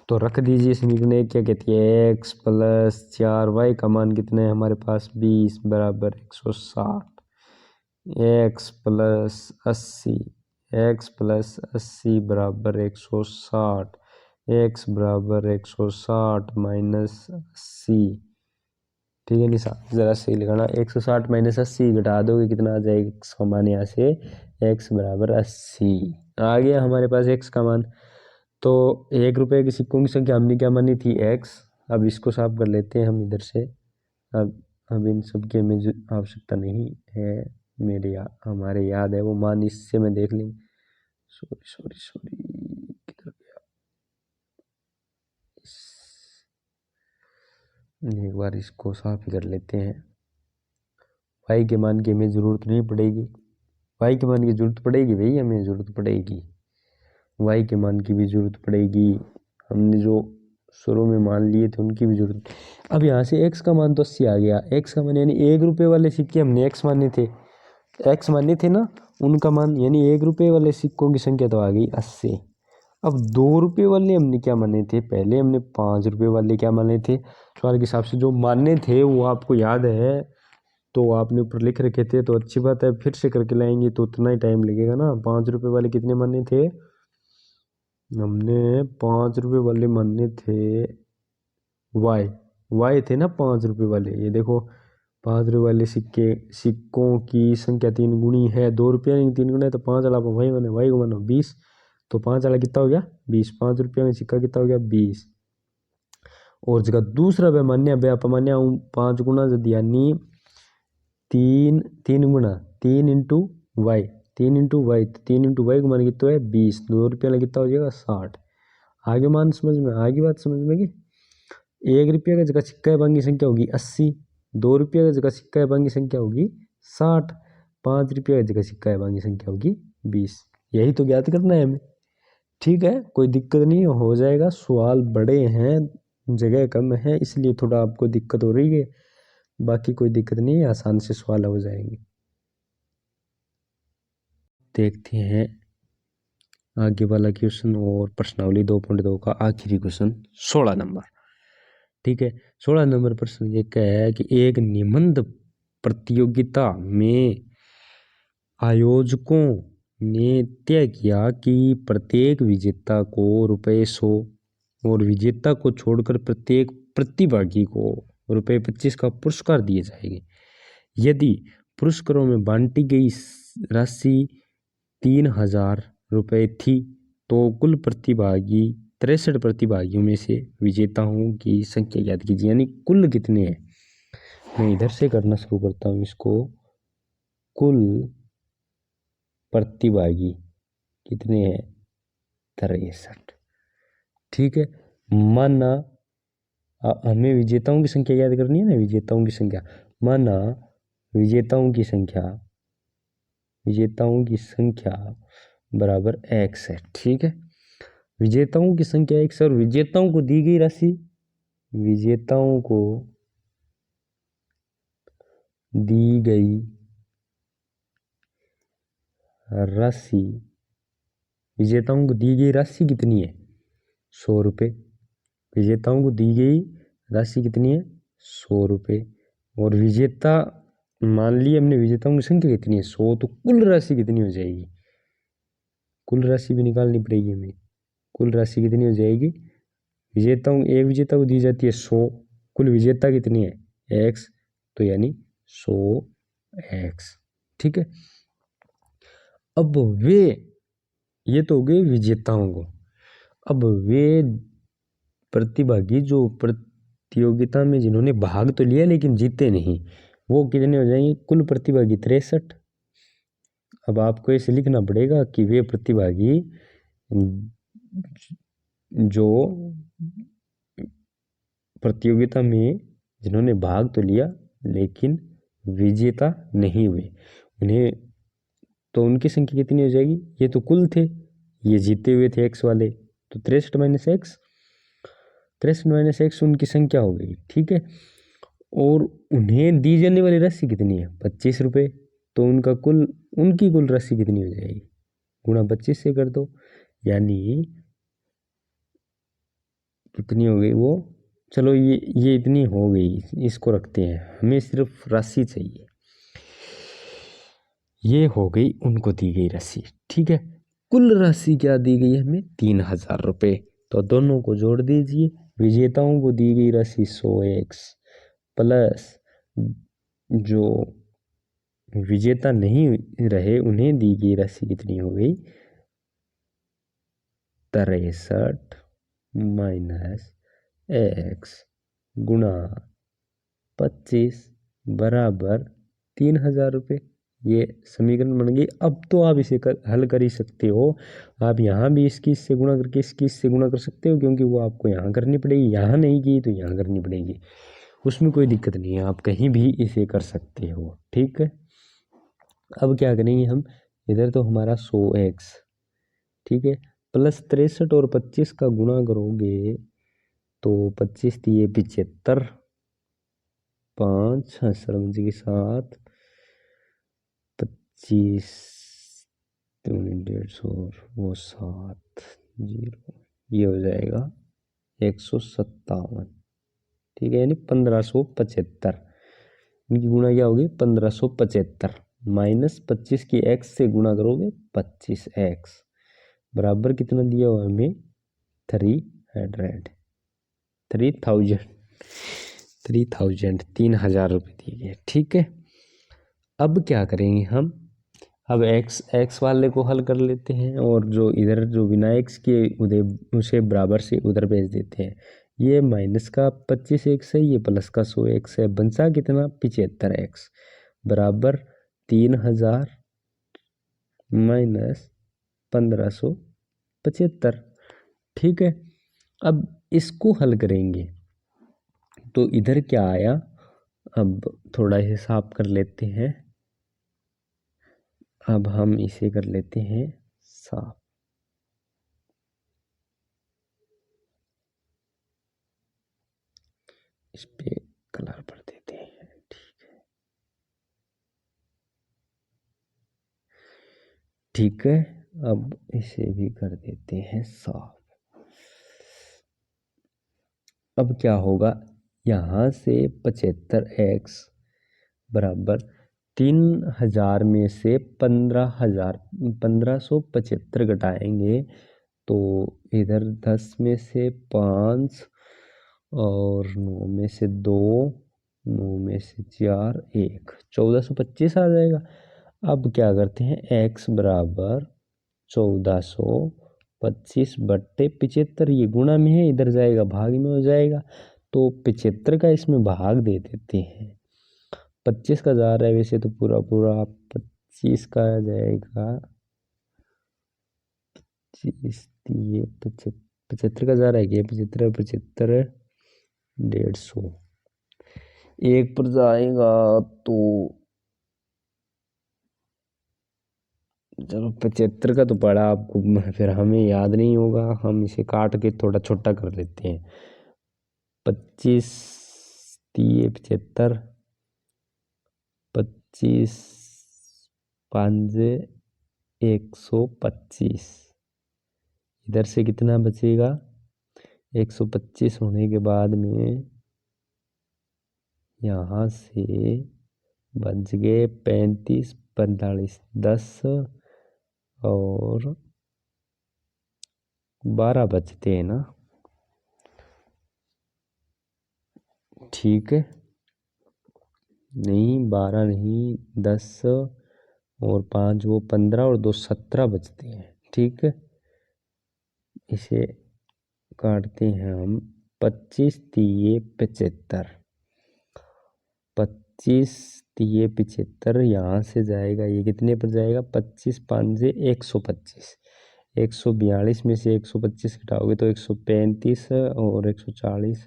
तो रख दीजिए समीकरण 1 क्या कहती है? x प्लस 4y का मान कितना है हमारे पास? 20 बराबर 160। x प्लस 80 बराबर 160, x बराबर 160 माइनस 80। ठीक है निशान जरा सही लगाना, 160 माइनस 80 घटा दोगे कितना आ जाएगा x का मान? यहाँ से x बराबर 80 आ गया हमारे पास x का मान। तो 1 रुपये के सिक्कों की संख्या हमने क्या मानी थी? x। अब इसको साफ कर लेते हैं हम इधर से। अब इन सब की हमें आवश्यकता नहीं है, हमारे याद है वो मान, इससे मैं देख लेंगे। सॉरी किधर गया? एक बार इसको साफ ही कर लेते हैं। y के मान की हमें ज़रूरत नहीं पड़ेगी, y के मान की ज़रूरत पड़ेगी भाई, हमें ज़रूरत पड़ेगी y के मान की भी ज़रूरत पड़ेगी। हमने जो शुरू में मान लिए थे उनकी भी ज़रूरत। अब यहाँ से x का मान तो 80 आ गया, x का मान यानी 1 रुपये वाले सिक्के हमने x माने थे ना, उनका मान यानी 1 रुपये वाले सिक्कों की संख्या तो आ गई 80। अब 2 रुपये वाले हमने क्या माने थे? पहले हमने 5 रुपये वाले क्या माने थे? सवाल के हिसाब से जो माने थे वो आपको याद है, तो आपने ऊपर लिख रखे थे, तो अच्छी बात है, फिर से करके लाएंगे तो उतना ही टाइम लगेगा ना। 5 रुपये वाले कितने माने थे हमने? 5 रुपये वाले माने थे वाई थे ना 5 रुपये वाले। ये देखो 5 रुपये वाले सिक्कों की संख्या 3 गुनी है, 2 रुपये 3 गुना है, तो 5 वाला वाई माने, वाई को मानो 20, तो 5 वाला कितना हो गया? 20। 5 रुपये में सिक्का कितना हो गया? 20। और जगह दूसरा पैमान्य पैमान्य 5 गुना यानी 3 गुना 3 इंटू वाई, 3 इंटू वाई को मान कितना है? 20। 2 रुपये वाला कितना हो जाएगा? 60। आगे मान समझ में, आगे बात समझ में कि 1 रुपये का जगह सिक्का बांगी संख्या होगी 80, 2 रुपये का जगह सिक्का बांगी संख्या होगी 60, 5 रुपये का जगह सिक्का बांगी संख्या होगी 20। यही तो ज्ञात करना है हमें। ठीक है, कोई दिक्कत नहीं, हो जाएगा। सवाल बड़े हैं, जगह कम है, इसलिए थोड़ा आपको दिक्कत हो रही है, बाकी कोई दिक्कत नहीं है, आसान से सवाल हो जाएंगे। देखते हैं आगे वाला क्वेश्चन और प्रश्नावली 2.2 का आखिरी क्वेश्चन 16 नंबर। ठीक है, 16 नंबर प्रश्न ये क्या है कि एक निबंध प्रतियोगिता में आयोजकों ने तय किया कि प्रत्येक विजेता को ₹100 और विजेता को छोड़कर प्रत्येक प्रतिभागी को ₹25 का पुरस्कार दिए जाएंगे यदि पुरस्कारों में बांटी गई राशि 3000 रुपये थी, तो कुल प्रतिभागी 63 प्रतिभागियों में से विजेताओं की संख्या ज्ञात कीजिए। यानी कुल कितने हैं, मैं इधर से करना शुरू करता हूँ इसको। कुल प्रतिभागी कितने हैं, 63। ठीक है, माना हमें विजेताओं की संख्या याद करनी है ना, विजेताओं की संख्या। माना विजेताओं की संख्या बराबर x है। ठीक है, विजेताओं की संख्या x और विजेताओं को दी गई राशि, विजेताओं को दी गई राशि, विजेताओं को दी गई राशि कितनी है, 100 रुपये। विजेताओं को दी गई राशि कितनी है, 100 रुपये। और विजेता, मान लिया हमने विजेताओं की संख्या कितनी है, 100, तो कुल राशि कितनी हो जाएगी, कुल राशि भी निकालनी पड़ेगी हमें। कुल राशि कितनी हो जाएगी, विजेताओं, एक विजेता को दी जाती है 100, कुल विजेता कितनी है, x, तो यानी 100x। ठीक है, अब वे, ये तो हो गए विजेताओं को। अब वे प्रतिभागी जो प्रतियोगिता में जिन्होंने भाग तो लिया लेकिन जीते नहीं, वो कितने हो जाएंगे, कुल प्रतिभागी 63। अब आपको ऐसे लिखना पड़ेगा कि वे प्रतिभागी जो प्रतियोगिता में जिन्होंने भाग तो लिया लेकिन विजेता नहीं हुए, उन्हें, तो उनकी संख्या कितनी हो जाएगी, ये तो कुल थे, ये जीते हुए थे x वाले, तो 63 माइनस एक्स, 63 माइनस एक्स उनकी संख्या हो गई। ठीक है, और उन्हें दी जाने वाली राशि कितनी है, 25 रुपये, तो उनका कुल, उनकी कुल राशि कितनी हो जाएगी, गुणा 25 से कर दो, यानी कितनी हो गई वो, चलो ये इतनी हो गई, इसको रखते हैं, हमें सिर्फ राशि चाहिए। ये हो गई उनको दी गई राशि। ठीक है, कुल राशि क्या दी गई है हमें, 3000 रुपये, तो दोनों को जोड़ दीजिए। विजेताओं को दी गई राशि 100x प्लस जो विजेता नहीं रहे उन्हें दी गई राशि कितनी हो गई, 63 माइनस x गुणा 25 बराबर 3000 रुपये। ये समीकरण बन गई। अब तो आप इसे हल कर ही सकते हो, आप यहाँ भी इसकी इससे गुणा करके इसकी इससे गुणा कर सकते हो, क्योंकि वो आपको यहाँ करनी पड़ेगी, यहाँ नहीं की तो यहाँ करनी पड़ेगी, उसमें कोई दिक्कत नहीं है, आप कहीं भी इसे कर सकते हो। ठीक है, अब क्या करेंगे हम, इधर तो हमारा 100x, ठीक है, प्लस 63 और 25 का गुणा करोगे तो 25 दिए 75, 5 सरमजी के साथ 25 150 और वो 7 0, ये हो जाएगा 157। ठीक है, यानी 1575, इनकी गुणा क्या होगी, 1575 माइनस 25 की x से गुणा करोगे 25x बराबर कितना दिया हुआ हमें, 3000 रुपये दिए गए। ठीक है, अब क्या करेंगे हम, अब x वाले को हल कर लेते हैं और जो इधर जो बिना x के उधर उसे बराबर से उधर भेज देते हैं। ये माइनस का 25x है, ये प्लस का 100x है, बचा कितना 75x बराबर 3000 माइनस 1575। ठीक है, अब इसको हल करेंगे तो इधर क्या आया, अब थोड़ा हिसाब कर लेते हैं, अब हम इसे कर लेते हैं साफ। इस पे कलर भर देते हैं। ठीक है, अब इसे भी कर देते हैं साफ। अब क्या होगा, यहाँ से 75x बराबर 3000 में से 1575 घटाएंगे तो इधर 10 में से 5 और 9 में से 2 9 में से 4 1 1425 आ जाएगा। अब क्या करते हैं, x बराबर 1425 बट्टे 75, ये गुणा में है, इधर जाएगा भाग में हो जाएगा, तो 75 का इसमें भाग दे देते हैं। 25 का जा रहा है वैसे तो पूरा पूरा, 25 का आ जाएगा 25 दिए 75 का जा रहा है क्या, 75 75 150 एक पर जाएगा तो चलो 75 का तो पड़ा आपको, फिर हमें याद नहीं होगा, हम इसे काट के थोड़ा छोटा कर लेते हैं। 25 दिए 75, 25 5 125, इधर से कितना बचेगा, 125 होने के बाद में यहाँ से बच गए 35 45 10 और 12 बचते हैं ना, ठीक है, नहीं 12 नहीं 10 और 5 वो 15 और 2 17 बचते हैं, ठीक है। इसे काटते हैं हम, 25 दिए 75, 25 दिए 75 यहाँ से जाएगा, ये कितने पर जाएगा, 25 5 125, 142 में से 125 घटाओगे तो 135 और 140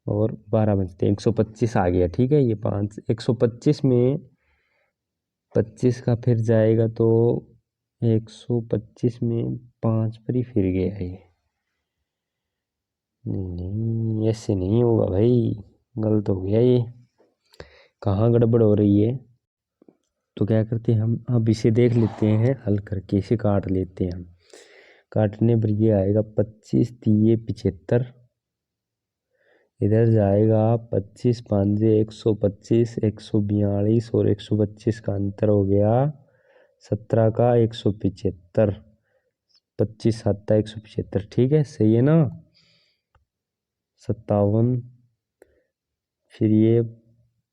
और 12 बचते हैं, 125 आ गया, ठीक है। ये 5 125 में 25 का फिर जाएगा तो 125 में 5 पर ही फिर गया ये, नहीं ऐसे नहीं होगा भाई, गलत हो गया ये, कहाँ गड़बड़ हो रही है। तो क्या करते हैं हम, अब इसे देख लेते हैं हल करके, इसे काट लेते हैं हम। काटने पर ये आएगा 25 दिए 75, इधर जाएगा 25 5 125, 142 और 125 का अंतर हो गया 17 का 175, 25 7 175, ठीक है, सही है ना। 57, फिर ये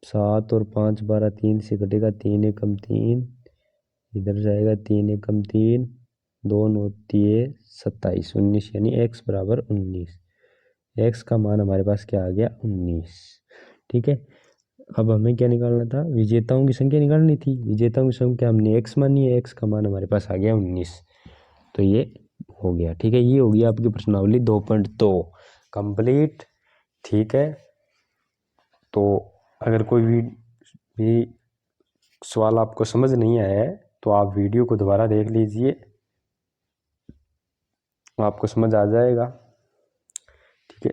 7 और 5 12 3 से कटेगा, 3 एकम 3, इधर जाएगा 3 एकम 3, 2 9 3 27 19, यानी x बराबर 19, x का मान हमारे पास क्या आ गया 19, ठीक है। अब हमें क्या निकालना था, विजेताओं की संख्या निकालनी थी, विजेताओं की संख्या हमने x मानी है, x का मान हमारे पास आ गया 19, तो ये हो गया, ठीक है। ये हो गया आपकी प्रश्नावली 2.2 कंप्लीट, ठीक है। तो अगर कोई भी सवाल आपको समझ नहीं आया है तो आप वीडियो को दोबारा देख लीजिए, आपको समझ आ जाएगा, ठीक है।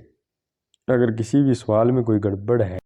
अगर किसी भी सवाल में कोई गड़बड़ है